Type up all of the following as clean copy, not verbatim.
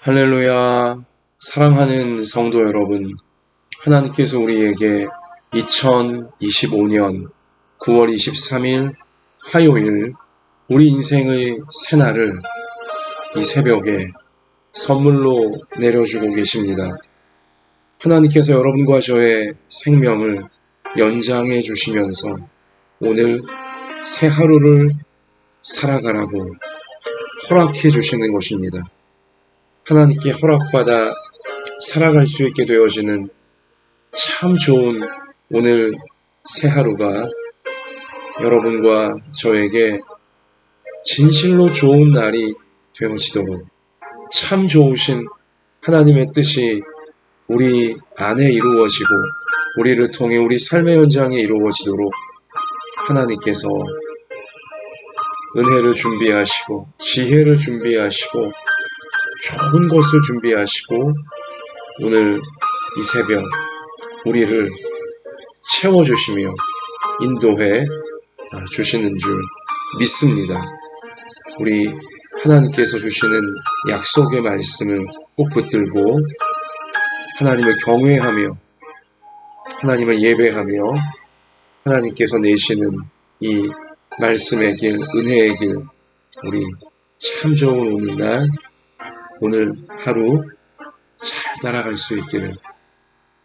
할렐루야. 사랑하는 성도 여러분, 하나님께서 우리에게 2025년 9월 23일 화요일 우리 인생의 새날을 이 새벽에 선물로 내려주고 계십니다. 하나님께서 여러분과 저의 생명을 연장해 주시면서 오늘 새 하루를 살아가라고 허락해 주시는 것입니다. 하나님께 허락받아 살아갈 수 있게 되어지는 참 좋은 오늘 새 하루가 여러분과 저에게 진실로 좋은 날이 되어지도록 참 좋으신 하나님의 뜻이 우리 안에 이루어지고 우리를 통해 우리 삶의 현장에 이루어지도록 하나님께서 은혜를 준비하시고 지혜를 준비하시고 좋은 것을 준비하시고 오늘 이 새벽 우리를 채워주시며 인도해 주시는 줄 믿습니다. 우리 하나님께서 주시는 약속의 말씀을 꼭 붙들고 하나님을 경외하며 하나님을 예배하며 하나님께서 내시는 이 말씀의 길, 은혜의 길, 우리 참 좋은 오늘날 오늘 하루 잘 따라갈 수 있기를,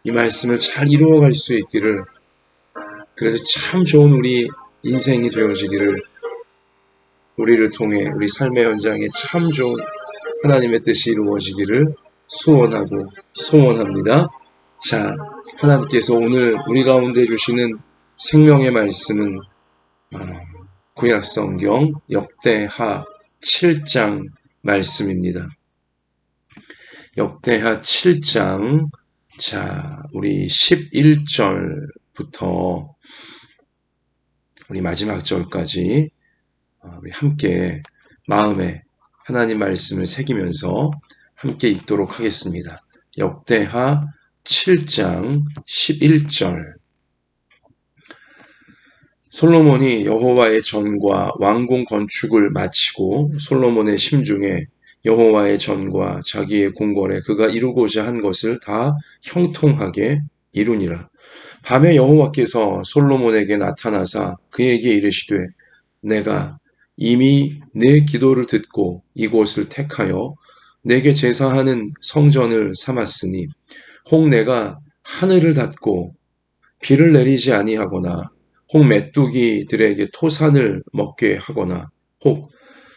이 말씀을 잘 이루어갈 수 있기를, 그래서 참 좋은 우리 인생이 되어지기를, 우리를 통해 우리 삶의 현장에 참 좋은 하나님의 뜻이 이루어지기를 소원하고 소원합니다. 자, 하나님께서 오늘 우리 가운데 주시는 생명의 말씀은 구약성경 역대하 7장 말씀입니다. 역대하 7장, 자, 우리 11절부터 우리 마지막 절까지 우리 함께 마음에 하나님 말씀을 새기면서 함께 읽도록 하겠습니다. 역대하 7장 11절. 솔로몬이 여호와의 전과 왕궁 건축을 마치고 솔로몬의 심중에 여호와의 전과 자기의 궁궐에 그가 이루고자 한 것을 다 형통하게 이루니라. 밤에 여호와께서 솔로몬에게 나타나사 그에게 이르시되 내가 이미 내 기도를 듣고 이곳을 택하여 내게 제사하는 성전을 삼았으니 혹 내가 하늘을 닫고 비를 내리지 아니하거나 혹 메뚜기들에게 토산을 먹게 하거나 혹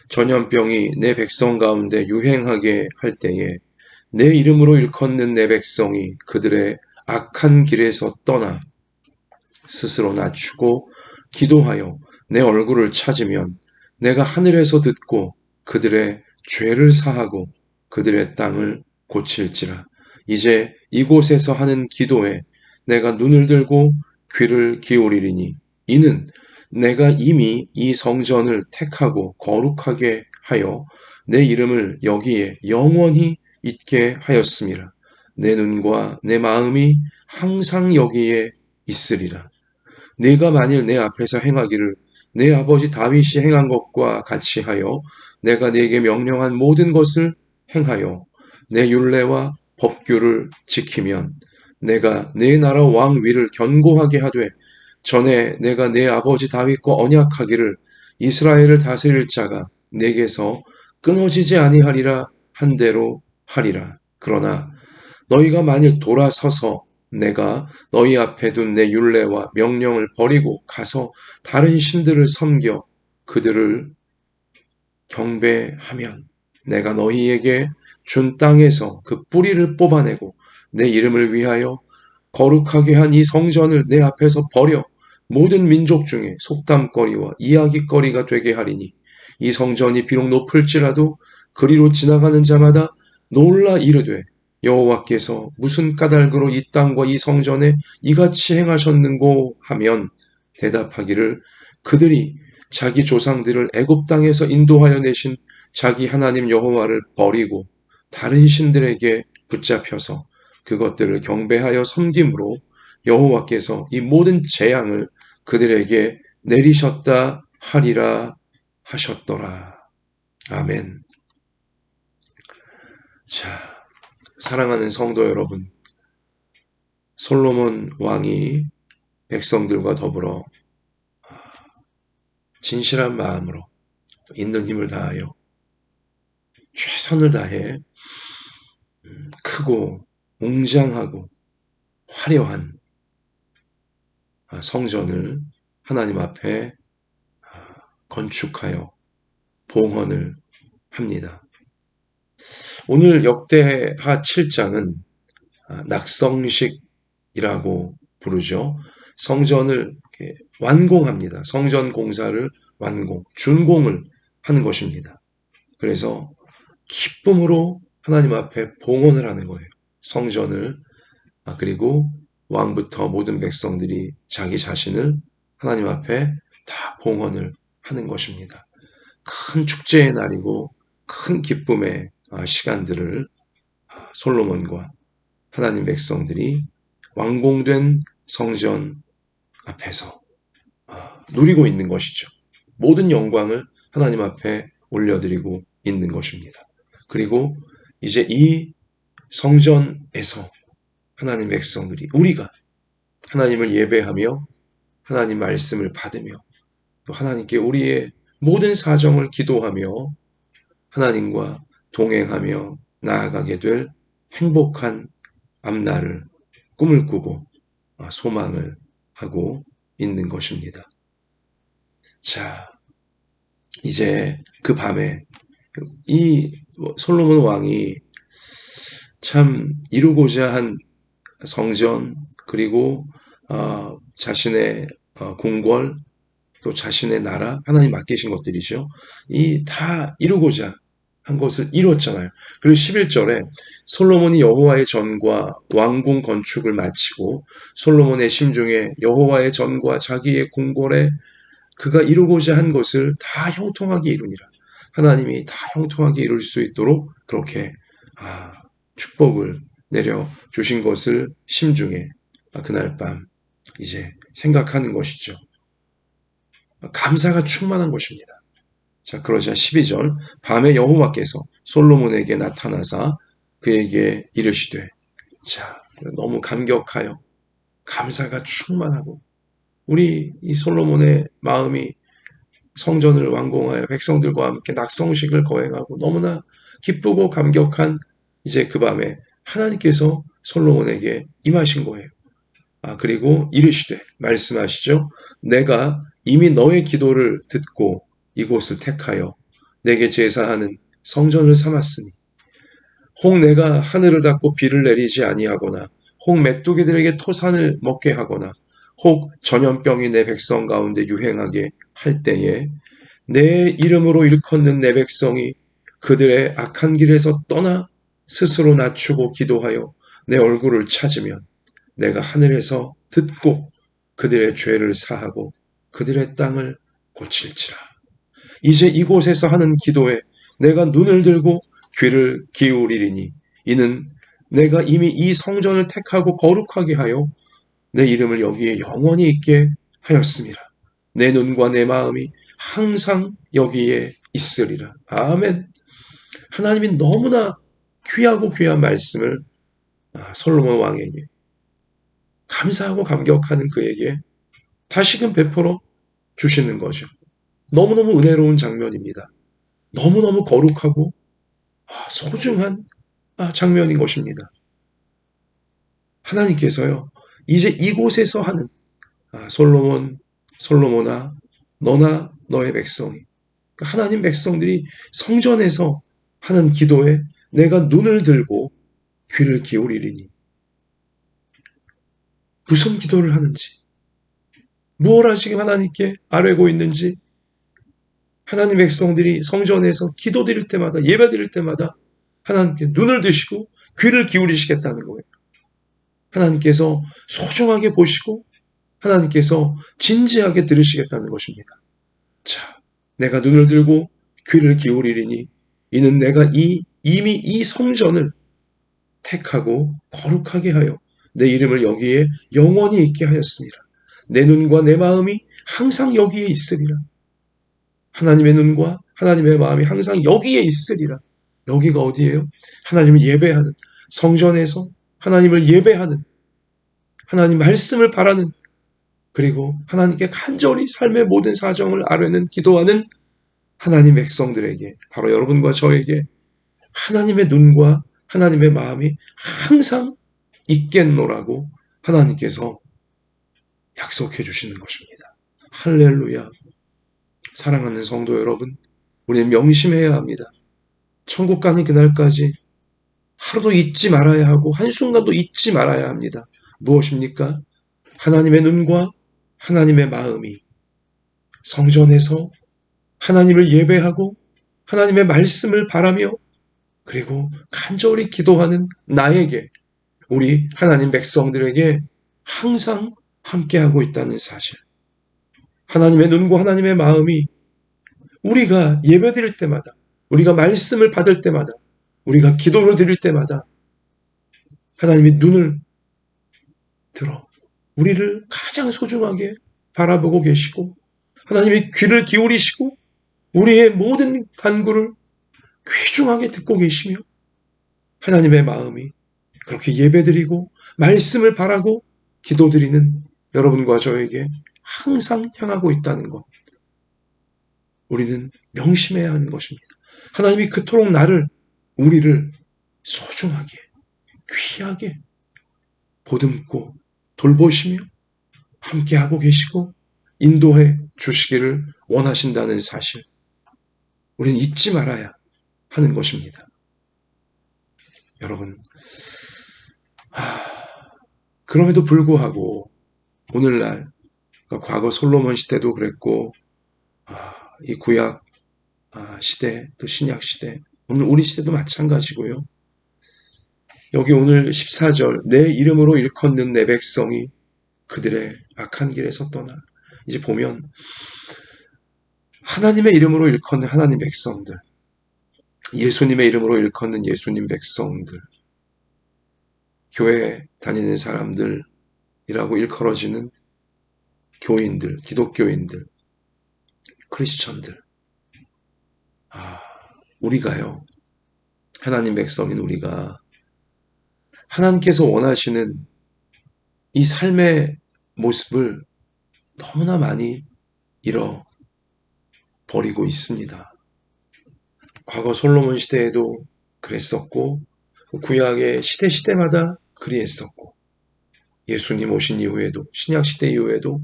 전염병이 내 백성 가운데 유행하게 할 때에 내 이름으로 일컫는 내 백성이 그들의 악한 길에서 떠나 스스로 낮추고 기도하여 내 얼굴을 찾으면 내가 하늘에서 듣고 그들의 죄를 사하고 그들의 땅을 고칠지라. 이제 이곳에서 하는 기도에 내가 눈을 들고 귀를 기울이리니 이는 내가 이미 이 성전을 택하고 거룩하게 하여 내 이름을 여기에 영원히 있게 하였음이라. 내 눈과 내 마음이 항상 여기에 있으리라. 네가 만일 내 앞에서 행하기를 내 아버지 다윗이 행한 것과 같이 하여 내가 네게 명령한 모든 것을 행하여 내 율례와 법규를 지키면 내가 네 나라 왕 위를 견고하게 하되 전에 내가 내 아버지 다윗과 언약하기를 이스라엘을 다스릴 자가 내게서 끊어지지 아니하리라 한 대로 하리라. 그러나 너희가 만일 돌아서서 내가 너희 앞에 둔 내 율례와 명령을 버리고 가서 다른 신들을 섬겨 그들을 경배하면 내가 너희에게 준 땅에서 그 뿌리를 뽑아내고 내 이름을 위하여 거룩하게 한 이 성전을 내 앞에서 버려 모든 민족 중에 속담거리와 이야기거리가 되게 하리니 이 성전이 비록 높을지라도 그리로 지나가는 자마다 놀라 이르되 여호와께서 무슨 까닭으로 이 땅과 이 성전에 이같이 행하셨는고 하면 대답하기를 그들이 자기 조상들을 애굽 땅에서 인도하여 내신 자기 하나님 여호와를 버리고 다른 신들에게 붙잡혀서 그것들을 경배하여 섬김으로 여호와께서 이 모든 재앙을 그들에게 내리셨다 하리라 하셨더라. 아멘. 자, 사랑하는 성도 여러분, 솔로몬 왕이 백성들과 더불어 진실한 마음으로 있는 힘을 다하여 최선을 다해 크고 웅장하고 화려한 성전을 하나님 앞에 건축하여 봉헌을 합니다. 오늘 역대하 7장은 낙성식이라고 부르죠. 성전을 완공합니다. 성전 공사를 준공을 하는 것입니다. 그래서 기쁨으로 하나님 앞에 봉헌을 하는 거예요. 성전을. 그리고 왕부터 모든 백성들이 자기 자신을 하나님 앞에 다 봉헌을 하는 것입니다. 큰 축제의 날이고 큰 기쁨의 시간들을 솔로몬과 하나님 백성들이 완공된 성전 앞에서 누리고 있는 것이죠. 모든 영광을 하나님 앞에 올려드리고 있는 것입니다. 그리고 이제 이 성전에서 하나님 백성들이, 우리가 하나님을 예배하며 하나님 말씀을 받으며 또 하나님께 우리의 모든 사정을 기도하며 하나님과 동행하며 나아가게 될 행복한 앞날을 꿈을 꾸고 소망을 하고 있는 것입니다. 자, 이제 그 밤에 이 솔로몬 왕이 참 이루고자 한 성전, 그리고 자신의 궁궐, 또 자신의 나라, 하나님 맡기신 것들이죠. 이 다 이루고자 한 것을 이뤘잖아요. 그리고 11절에 솔로몬이 여호와의 전과 왕궁 건축을 마치고 솔로몬의 심중에 여호와의 전과 자기의 궁궐에 그가 이루고자 한 것을 다 형통하게 이루니라. 하나님이 다 형통하게 이룰 수 있도록 그렇게 축복을 내려 주신 것을 심중에 그날 밤 이제 생각하는 것이죠. 감사가 충만한 것입니다. 자, 그러자 12절, 밤에 여호와께서 솔로몬에게 나타나사 그에게 이르시되, 자, 너무 감격하여 감사가 충만하고 우리 이 솔로몬의 마음이 성전을 완공하여 백성들과 함께 낙성식을 거행하고 너무나 기쁘고 감격한 이제 그 밤에 하나님께서 솔로몬에게 임하신 거예요. 그리고 이르시되, 말씀하시죠. 내가 이미 너의 기도를 듣고 이곳을 택하여 내게 제사하는 성전을 삼았으니 혹 내가 하늘을 닫고 비를 내리지 아니하거나 혹 메뚜기들에게 토산을 먹게 하거나 혹 전염병이 내 백성 가운데 유행하게 할 때에 내 이름으로 일컫는 내 백성이 그들의 악한 길에서 떠나 스스로 낮추고 기도하여 내 얼굴을 찾으면 내가 하늘에서 듣고 그들의 죄를 사하고 그들의 땅을 고칠지라. 이제 이곳에서 하는 기도에 내가 눈을 들고 귀를 기울이리니 이는 내가 이미 이 성전을 택하고 거룩하게 하여 내 이름을 여기에 영원히 있게 하였습니다. 내 눈과 내 마음이 항상 여기에 있으리라. 아멘. 하나님이 너무나 귀하고 귀한 말씀을 솔로몬 왕에게 감사하고 감격하는 그에게 다시금 베풀어 주시는 거죠. 너무너무 은혜로운 장면입니다. 너무너무 거룩하고 소중한 장면인 것입니다. 하나님께서요, 이제 이곳에서 하는 솔로몬아, 너나 너의 백성이, 하나님 백성들이 성전에서 하는 기도에 내가 눈을 들고 귀를 기울이리니, 무슨 기도를 하는지, 무엇을 지금 하나님께 아뢰고 있는지, 하나님 백성들이 성전에서 기도드릴 때마다, 예배드릴 때마다 하나님께 눈을 드시고 귀를 기울이시겠다는 거예요. 하나님께서 소중하게 보시고 하나님께서 진지하게 들으시겠다는 것입니다. 자, 내가 눈을 들고 귀를 기울이리니 이는 내가 이미 이 성전을 택하고 거룩하게 하여 내 이름을 여기에 영원히 있게 하였습니다. 내 눈과 내 마음이 항상 여기에 있으리라. 하나님의 눈과 하나님의 마음이 항상 여기에 있으리라. 여기가 어디예요? 하나님을 예배하는, 성전에서 하나님을 예배하는, 하나님 말씀을 바라는, 그리고 하나님께 간절히 삶의 모든 사정을 아뢰는 기도하는 하나님 백성들에게, 바로 여러분과 저에게 하나님의 눈과 하나님의 마음이 항상 있겠노라고 하나님께서 약속해 주시는 것입니다. 할렐루야. 사랑하는 성도 여러분, 우리는 명심해야 합니다. 천국 가는 그날까지 하루도 잊지 말아야 하고 한순간도 잊지 말아야 합니다. 무엇입니까? 하나님의 눈과 하나님의 마음이 성전에서 하나님을 예배하고 하나님의 말씀을 바라며 그리고 간절히 기도하는 나에게, 우리 하나님 백성들에게 항상 함께하고 있다는 사실. 하나님의 눈과 하나님의 마음이 우리가 예배드릴 때마다, 우리가 말씀을 받을 때마다, 우리가 기도를 드릴 때마다 하나님이 눈을 들어 우리를 가장 소중하게 바라보고 계시고, 하나님이 귀를 기울이시고 우리의 모든 간구를 귀중하게 듣고 계시며, 하나님의 마음이 그렇게 예배드리고 말씀을 바라고 기도드리는 여러분과 저에게 항상 향하고 있다는 것, 우리는 명심해야 하는 것입니다. 하나님이 그토록 우리를 소중하게, 귀하게 보듬고 돌보시며 함께하고 계시고 인도해 주시기를 원하신다는 사실, 우리는 잊지 말아야 하는 것입니다. 여러분, 그럼에도 불구하고 오늘날, 과거 솔로몬 시대도 그랬고, 이 구약 시대, 또 신약 시대, 오늘 우리 시대도 마찬가지고요. 여기 오늘 14절, 내 이름으로 일컫는 내 백성이 그들의 악한 길에서 떠나. 이제 보면 하나님의 이름으로 일컫는 하나님 백성들, 예수님의 이름으로 일컫는 예수님 백성들, 교회 다니는 사람들이라고 일컬어지는 교인들, 기독교인들, 크리스천들, 우리가요, 하나님 백성인 우리가 하나님께서 원하시는 이 삶의 모습을 너무나 많이 잃어버리고 있습니다. 과거 솔로몬 시대에도 그랬었고, 구약의 시대마다 그리했었고, 예수님 오신 이후에도, 신약 시대 이후에도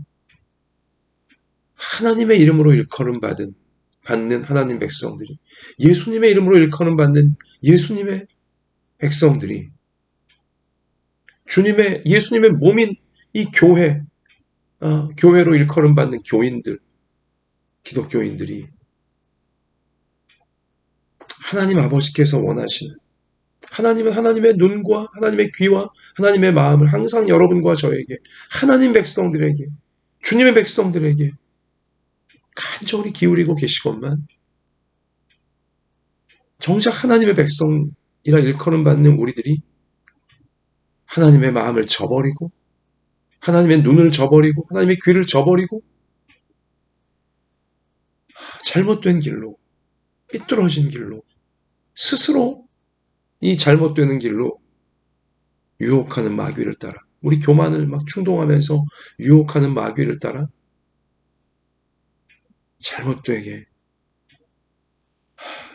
하나님의 이름으로 받는 하나님 백성들이, 예수님의 이름으로 받는 예수님의 백성들이, 예수님의 몸인 이 교회로 받는 교인들, 기독교인들이 하나님 아버지께서 원하시는, 하나님의 눈과 하나님의 귀와 하나님의 마음을 항상 여러분과 저에게, 하나님 백성들에게, 주님의 백성들에게 간절히 기울이고 계시건만, 정작 하나님의 백성이라 일컬음받는 우리들이 하나님의 마음을 저버리고, 하나님의 눈을 저버리고, 하나님의 귀를 저버리고, 잘못된 길로, 삐뚤어진 길로, 스스로 이 잘못되는 길로 유혹하는 마귀를 따라, 우리 교만을 막 충동하면서 유혹하는 마귀를 따라 잘못되게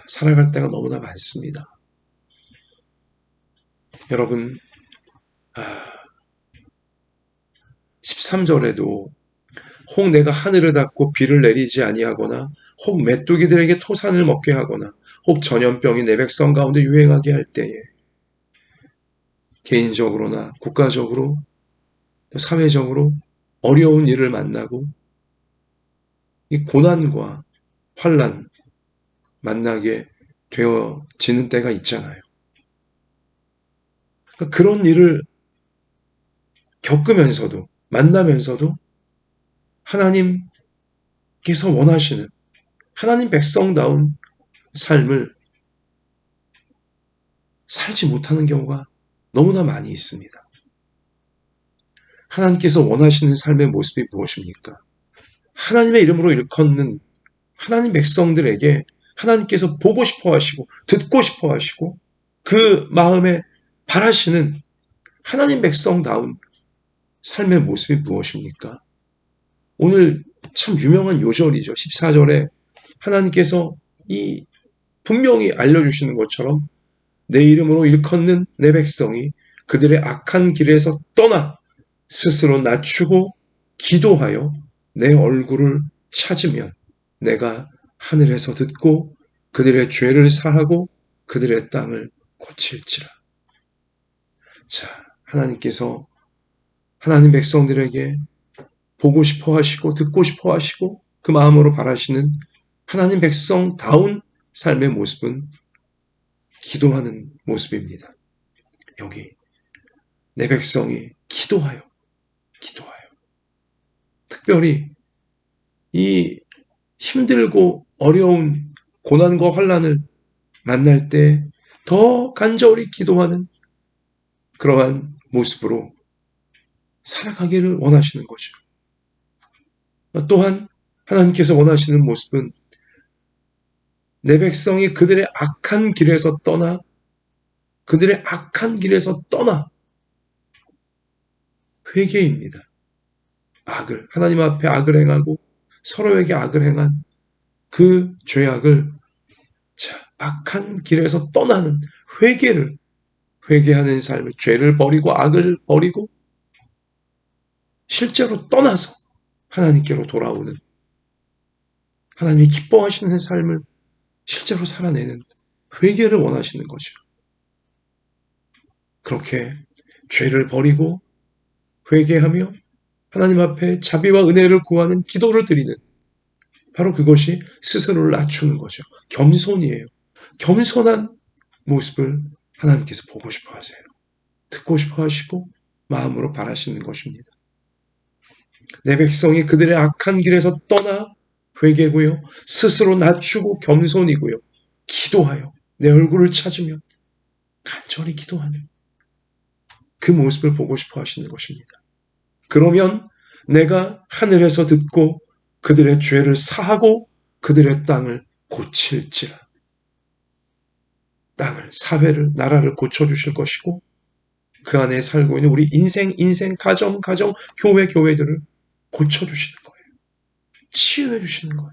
살아갈 때가 너무나 많습니다. 여러분, 13절에도 혹 내가 하늘을 닫고 비를 내리지 아니하거나, 혹 메뚜기들에게 토산을 먹게 하거나, 혹 전염병이 내 백성 가운데 유행하게 할 때에, 개인적으로나 국가적으로 또 사회적으로 어려운 일을 만나고 이 고난과 환난 만나게 되어지는 때가 있잖아요. 그러니까 그런 일을 겪으면서도, 만나면서도 하나님께서 원하시는 하나님 백성다운 삶을 살지 못하는 경우가 너무나 많이 있습니다. 하나님께서 원하시는 삶의 모습이 무엇입니까? 하나님의 이름으로 일컫는 하나님 백성들에게 하나님께서 보고 싶어 하시고 듣고 싶어 하시고 그 마음에 바라시는 하나님 백성다운 삶의 모습이 무엇입니까? 오늘 참 유명한 요절이죠. 14절에 하나님께서 이 분명히 알려주시는 것처럼 내 이름으로 일컫는 내 백성이 그들의 악한 길에서 떠나 스스로 낮추고 기도하여 내 얼굴을 찾으면 내가 하늘에서 듣고 그들의 죄를 사하고 그들의 땅을 고칠지라. 자, 하나님께서 하나님 백성들에게 보고 싶어 하시고 듣고 싶어 하시고 그 마음으로 바라시는 하나님 백성다운 삶의 모습은 기도하는 모습입니다. 여기 내 백성이 기도하여 특별히 이 힘들고 어려운 고난과 환난을 만날 때 더 간절히 기도하는 그러한 모습으로 살아가기를 원하시는 거죠. 또한 하나님께서 원하시는 모습은 내 백성이 그들의 악한 길에서 떠나 회개입니다. 하나님 앞에 악을 행하고 서로에게 악을 행한 그 죄악을 악한 길에서 떠나는 회개하는 삶을 죄를 버리고 악을 버리고 실제로 떠나서 하나님께로 돌아오는 하나님이 기뻐하시는 삶을 실제로 살아내는 회개를 원하시는 거죠. 그렇게 죄를 버리고 회개하며 하나님 앞에 자비와 은혜를 구하는 기도를 드리는 바로 그것이 스스로를 낮추는 거죠. 겸손이에요. 겸손한 모습을 하나님께서 보고 싶어 하세요. 듣고 싶어 하시고 마음으로 바라시는 것입니다. 내 백성이 그들의 악한 길에서 떠나 회개고요. 스스로 낮추고 겸손이고요. 기도하여 내 얼굴을 찾으며 간절히 기도하는 그 모습을 보고 싶어 하시는 것입니다. 그러면 내가 하늘에서 듣고 그들의 죄를 사하고 그들의 땅을 고칠지라. 땅을, 사회를, 나라를 고쳐주실 것이고 그 안에 살고 있는 우리 인생, 가정, 교회들을 고쳐주시는 거예요. 치유해 주시는 거예요.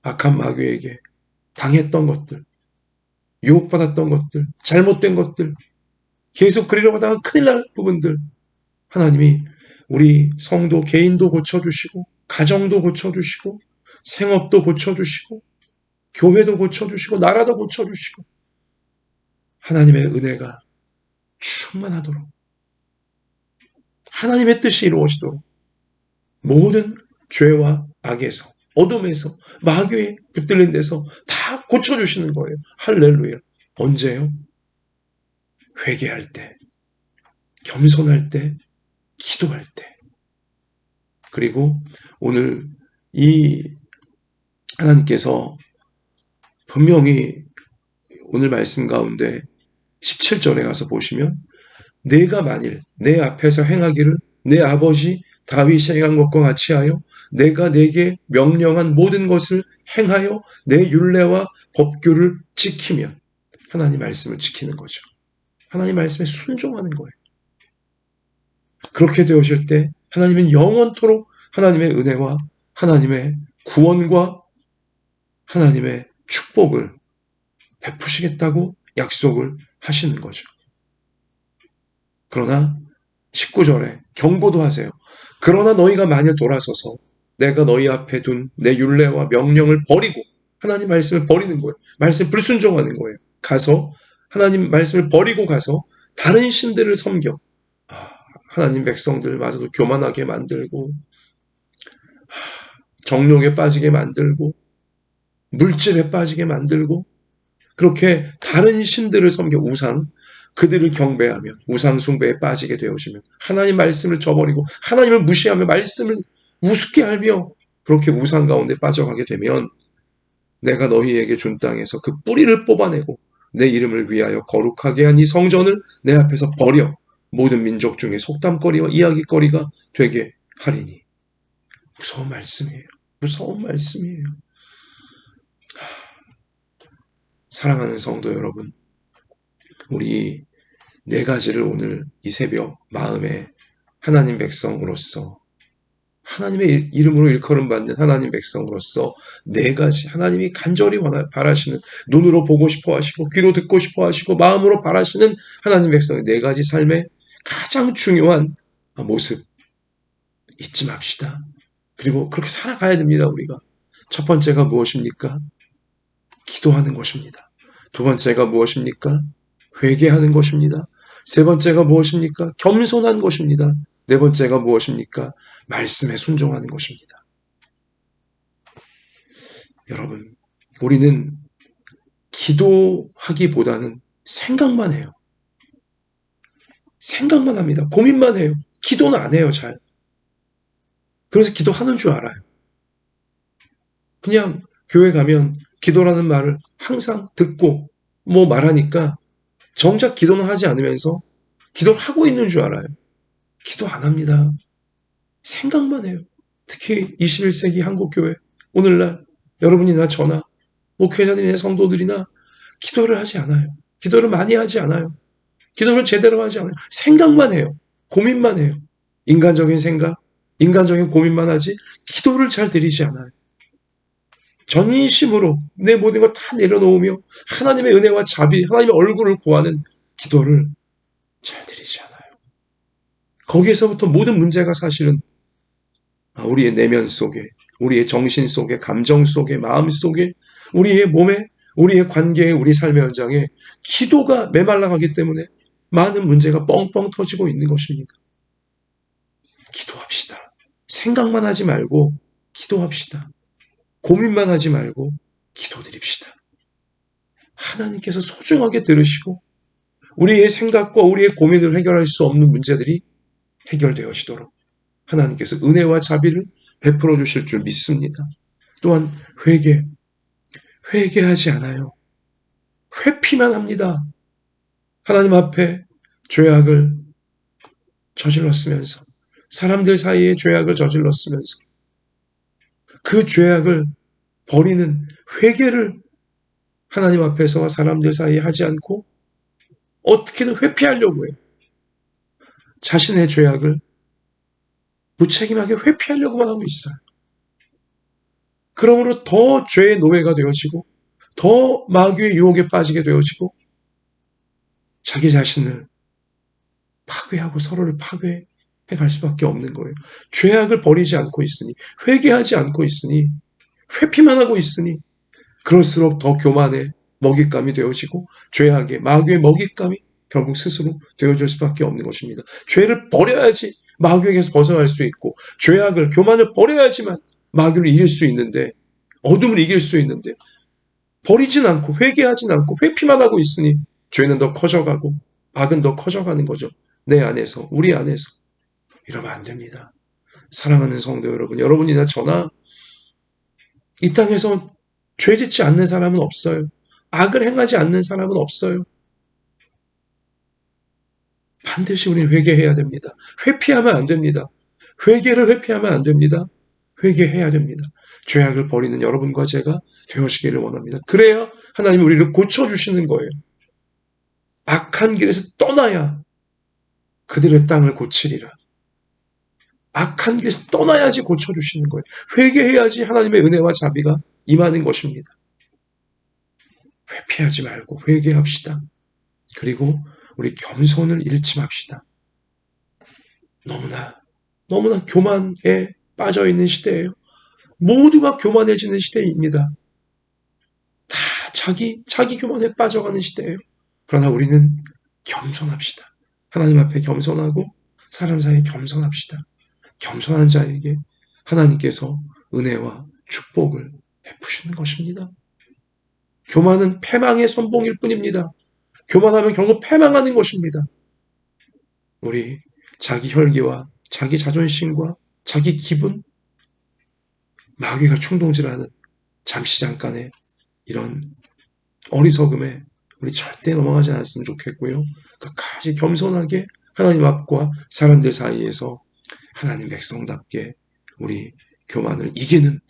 악한 마귀에게 당했던 것들, 유혹받았던 것들, 잘못된 것들, 계속 그리려고 하다가 큰일 날 부분들 하나님이 우리 성도 개인도 고쳐주시고 가정도 고쳐주시고 생업도 고쳐주시고 교회도 고쳐주시고 나라도 고쳐주시고 하나님의 은혜가 충만하도록 하나님의 뜻이 이루어지도록 모든 죄와 악에서 어둠에서 마귀에 붙들린 데서 다 고쳐주시는 거예요. 할렐루야. 언제요? 회개할 때, 겸손할 때, 기도할 때. 그리고 오늘 이 하나님께서 분명히 오늘 말씀 가운데 17절에 가서 보시면 내가 만일 내 앞에서 행하기를 내 아버지 다윗이 행한 것과 같이 하여 내가 내게 명령한 모든 것을 행하여 내 율례와 법규를 지키면 하나님 말씀을 지키는 거죠. 하나님 말씀에 순종하는 거예요. 그렇게 되어질 때 하나님은 영원토록 하나님의 은혜와 하나님의 구원과 하나님의 축복을 베푸시겠다고 약속을 하시는 거죠. 그러나 19절에 경고도 하세요. 그러나 너희가 만일 돌아서서 내가 너희 앞에 둔 내 율례와 명령을 버리고 하나님 말씀을 버리는 거예요. 말씀에 불순종하는 거예요. 가서 하나님 말씀을 버리고 가서 다른 신들을 섬겨 하나님 백성들마저도 교만하게 만들고 정욕에 빠지게 만들고 물질에 빠지게 만들고 그렇게 다른 신들을 섬겨 그들을 경배하며 우상 숭배에 빠지게 되어지면 하나님 말씀을 저버리고 하나님을 무시하며 말씀을 우습게 알며 그렇게 우상 가운데 빠져가게 되면 내가 너희에게 준 땅에서 그 뿌리를 뽑아내고 내 이름을 위하여 거룩하게 한 이 성전을 내 앞에서 버려 모든 민족 중에 속담거리와 이야기거리가 되게 하리니. 무서운 말씀이에요. 무서운 말씀이에요. 사랑하는 성도 여러분, 우리 네 가지를 오늘 이 새벽 마음에 하나님 백성으로서 하나님의 이름으로 일컬음 받는 하나님 백성으로서 네 가지 하나님이 간절히 바라시는, 눈으로 보고 싶어 하시고 귀로 듣고 싶어 하시고 마음으로 바라시는 하나님 백성의 네 가지 삶의 가장 중요한 모습 잊지 맙시다. 그리고 그렇게 살아가야 됩니다. 우리가 첫 번째가 무엇입니까? 기도하는 것입니다. 두 번째가 무엇입니까? 회개하는 것입니다. 세 번째가 무엇입니까? 겸손한 것입니다. 네 번째가 무엇입니까? 말씀에 순종하는 것입니다. 여러분, 우리는 기도하기보다는 생각만 해요. 생각만 합니다. 고민만 해요. 기도는 안 해요, 잘. 그래서 기도하는 줄 알아요. 그냥 교회 가면 기도라는 말을 항상 듣고 말하니까 정작 기도는 하지 않으면서 기도를 하고 있는 줄 알아요. 기도 안 합니다. 생각만 해요. 특히 21세기 한국교회, 오늘날 여러분이나 저나 목회자들이나 성도들이나 기도를 하지 않아요. 기도를 많이 하지 않아요. 기도를 제대로 하지 않아요. 생각만 해요. 고민만 해요. 인간적인 생각, 인간적인 고민만 하지 기도를 잘 드리지 않아요. 전인심으로 내 모든 걸 다 내려놓으며 하나님의 은혜와 자비, 하나님의 얼굴을 구하는 기도를 잘 드리지 않아요. 거기에서부터 모든 문제가 사실은 우리의 내면 속에, 우리의 정신 속에, 감정 속에, 마음 속에, 우리의 몸에, 우리의 관계에, 우리 삶의 현장에 기도가 메말라가기 때문에 많은 문제가 뻥뻥 터지고 있는 것입니다. 기도합시다. 생각만 하지 말고 기도합시다. 고민만 하지 말고 기도드립시다. 하나님께서 소중하게 들으시고 우리의 생각과 우리의 고민을 해결할 수 없는 문제들이 해결되어지도록 하나님께서 은혜와 자비를 베풀어 주실 줄 믿습니다. 또한 회개하지 않아요. 회피만 합니다. 하나님 앞에 죄악을 저질렀으면서, 사람들 사이에 죄악을 저질렀으면서 그 죄악을 버리는 회개를 하나님 앞에서와 사람들 사이에 하지 않고 어떻게든 회피하려고 해요. 자신의 죄악을 무책임하게 회피하려고만 하고 있어요. 그러므로 더 죄의 노예가 되어지고 더 마귀의 유혹에 빠지게 되어지고 자기 자신을 파괴하고 서로를 파괴해 갈 수밖에 없는 거예요. 죄악을 버리지 않고 있으니, 회개하지 않고 있으니, 회피만 하고 있으니 그럴수록 더 교만의 먹잇감이 되어지고 죄악의 마귀의 먹잇감이 결국 스스로 되어질 수밖에 없는 것입니다. 죄를 버려야지 마귀에게서 벗어날 수 있고 죄악을, 교만을 버려야지만 마귀를 이길 수 있는데, 어둠을 이길 수 있는데 버리진 않고 회개하진 않고 회피만 하고 있으니 죄는 더 커져가고 악은 더 커져가는 거죠. 내 안에서, 우리 안에서. 이러면 안 됩니다. 사랑하는 성도 여러분, 여러분이나 저나 이 땅에서 죄 짓지 않는 사람은 없어요. 악을 행하지 않는 사람은 없어요. 반드시 우리는 회개해야 됩니다. 회피하면 안 됩니다. 회개를 회피하면 안 됩니다. 회개해야 됩니다. 죄악을 버리는 여러분과 제가 되어지기를 원합니다. 그래야 하나님이 우리를 고쳐주시는 거예요. 악한 길에서 떠나야 그들의 땅을 고치리라. 악한 길에서 떠나야지 고쳐주시는 거예요. 회개해야지 하나님의 은혜와 자비가 임하는 것입니다. 회피하지 말고 회개합시다. 그리고 우리 겸손을 잃지 맙시다. 너무나 교만에 빠져있는 시대예요. 모두가 교만해지는 시대입니다. 다 자기 교만에 빠져가는 시대예요. 그러나 우리는 겸손합시다. 하나님 앞에 겸손하고 사람 사이에 겸손합시다. 겸손한 자에게 하나님께서 은혜와 축복을 베푸시는 것입니다. 교만은 패망의 선봉일 뿐입니다. 교만하면 결국 패망하는 것입니다. 우리 자기 혈기와 자기 자존심과 자기 기분, 마귀가 충동질하는 잠시 잠깐의 이런 어리석음에 우리 절대 넘어가지 않았으면 좋겠고요. 끝까지 겸손하게 하나님 앞과 사람들 사이에서 하나님 백성답게 우리 교만을 이기는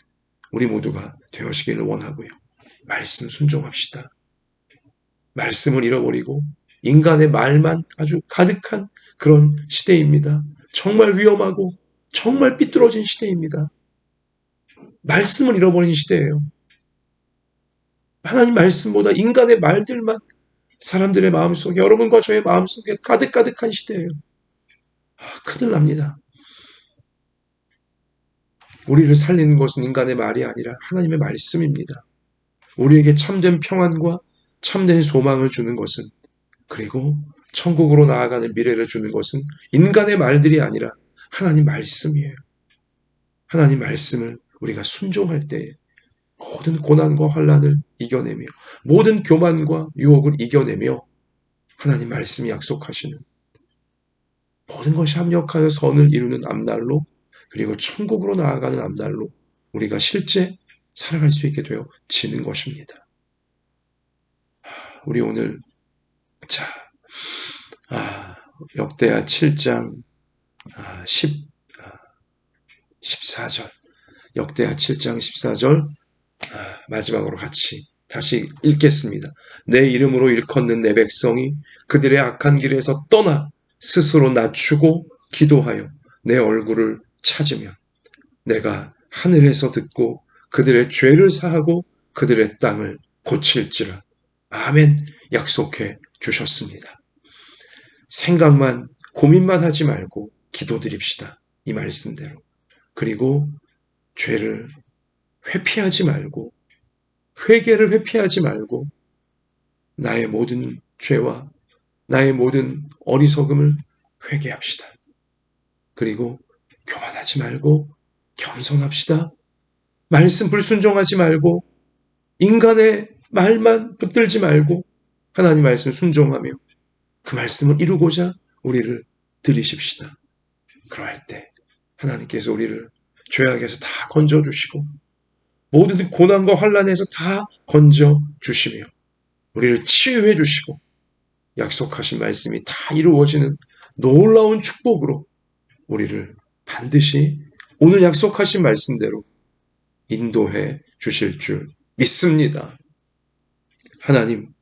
우리 모두가 되어지기를 원하고요. 말씀 순종합시다. 말씀을 잃어버리고 인간의 말만 아주 가득한 그런 시대입니다. 정말 위험하고 정말 삐뚤어진 시대입니다. 말씀을 잃어버린 시대예요. 하나님 말씀보다 인간의 말들만 사람들의 마음속에, 여러분과 저의 마음속에 가득가득한 시대예요. 큰일 납니다. 우리를 살리는 것은 인간의 말이 아니라 하나님의 말씀입니다. 우리에게 참된 평안과 참된 소망을 주는 것은, 그리고 천국으로 나아가는 미래를 주는 것은 인간의 말들이 아니라 하나님 말씀이에요. 하나님 말씀을 우리가 순종할 때에 모든 고난과 환난을 이겨내며 모든 교만과 유혹을 이겨내며 하나님 말씀이 약속하시는 모든 것이 합력하여 선을 이루는 앞날로, 그리고 천국으로 나아가는 앞날로 우리가 실제 살아갈 수 있게 되어지는 것입니다. 우리 오늘 자 역대하 7장 14절, 역대하 7장 14절 마지막으로 같이 다시 읽겠습니다. 내 이름으로 일컫는 내 백성이 그들의 악한 길에서 떠나 스스로 낮추고 기도하여 내 얼굴을 찾으면 내가 하늘에서 듣고 그들의 죄를 사하고 그들의 땅을 고칠지라. 아멘. 약속해 주셨습니다. 생각만, 고민만 하지 말고 기도드립시다. 이 말씀대로. 그리고 죄를 회피하지 말고, 회개를 회피하지 말고 나의 모든 죄와 나의 모든 어리석음을 회개합시다. 그리고 교만하지 말고 겸손합시다. 말씀 불순종하지 말고 인간의 말만 붙들지 말고 하나님 말씀 순종하며 그 말씀을 이루고자 우리를 들이십시다. 그러할 때 하나님께서 우리를 죄악에서 다 건져주시고 모든 고난과 환난에서 다 건져주시며 우리를 치유해 주시고 약속하신 말씀이 다 이루어지는 놀라운 축복으로 우리를 반드시 오늘 약속하신 말씀대로 인도해 주실 줄 믿습니다. 하나님,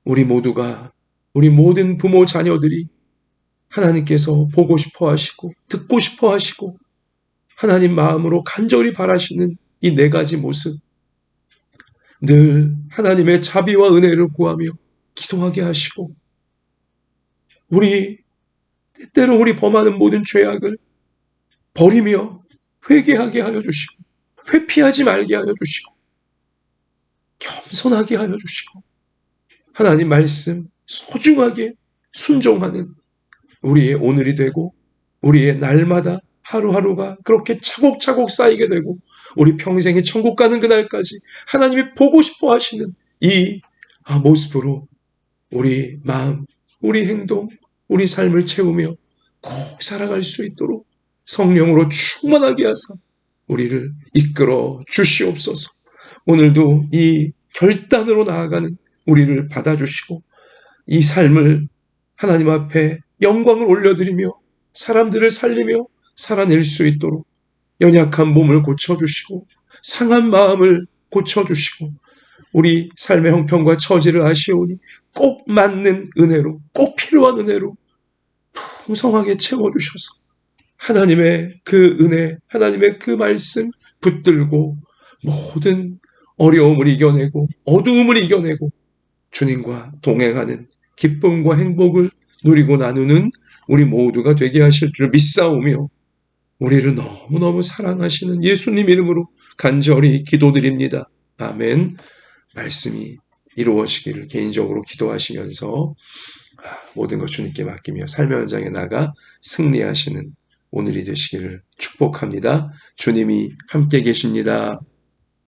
우리 모두가, 우리 모든 부모 자녀들이 하나님께서 보고 싶어 하시고 듣고 싶어 하시고 하나님 마음으로 간절히 바라시는 이 네 가지 모습, 늘 하나님의 자비와 은혜를 구하며 기도하게 하시고 우리 때때로 우리 범하는 모든 죄악을 버리며 회개하게 하여 주시고 회피하지 말게 하여 주시고 겸손하게 하여 주시고 하나님 말씀 소중하게 순종하는 우리의 오늘이 되고 우리의 날마다 하루하루가 그렇게 차곡차곡 쌓이게 되고 우리 평생이 천국 가는 그날까지 하나님이 보고 싶어 하시는 이 모습으로 우리 마음, 우리 행동, 우리 삶을 채우며 꼭 살아갈 수 있도록 성령으로 충만하게 하사 우리를 이끌어 주시옵소서. 오늘도 이 결단으로 나아가는 우리를 받아주시고 이 삶을 하나님 앞에 영광을 올려드리며 사람들을 살리며 살아낼 수 있도록 연약한 몸을 고쳐주시고 상한 마음을 고쳐주시고 우리 삶의 형편과 처지를 아시오니 꼭 맞는 은혜로, 꼭 필요한 은혜로 풍성하게 채워주셔서 하나님의 그 은혜, 하나님의 그 말씀 붙들고 모든 어려움을 이겨내고 어두움을 이겨내고 주님과 동행하는 기쁨과 행복을 누리고 나누는 우리 모두가 되게 하실 줄 믿사오며 우리를 너무너무 사랑하시는 예수님 이름으로 간절히 기도드립니다. 아멘. 말씀이 이루어지기를 개인적으로 기도하시면서 모든 것 주님께 맡기며 삶의 현장에 나가 승리하시는 오늘이 되시기를 축복합니다. 주님이 함께 계십니다.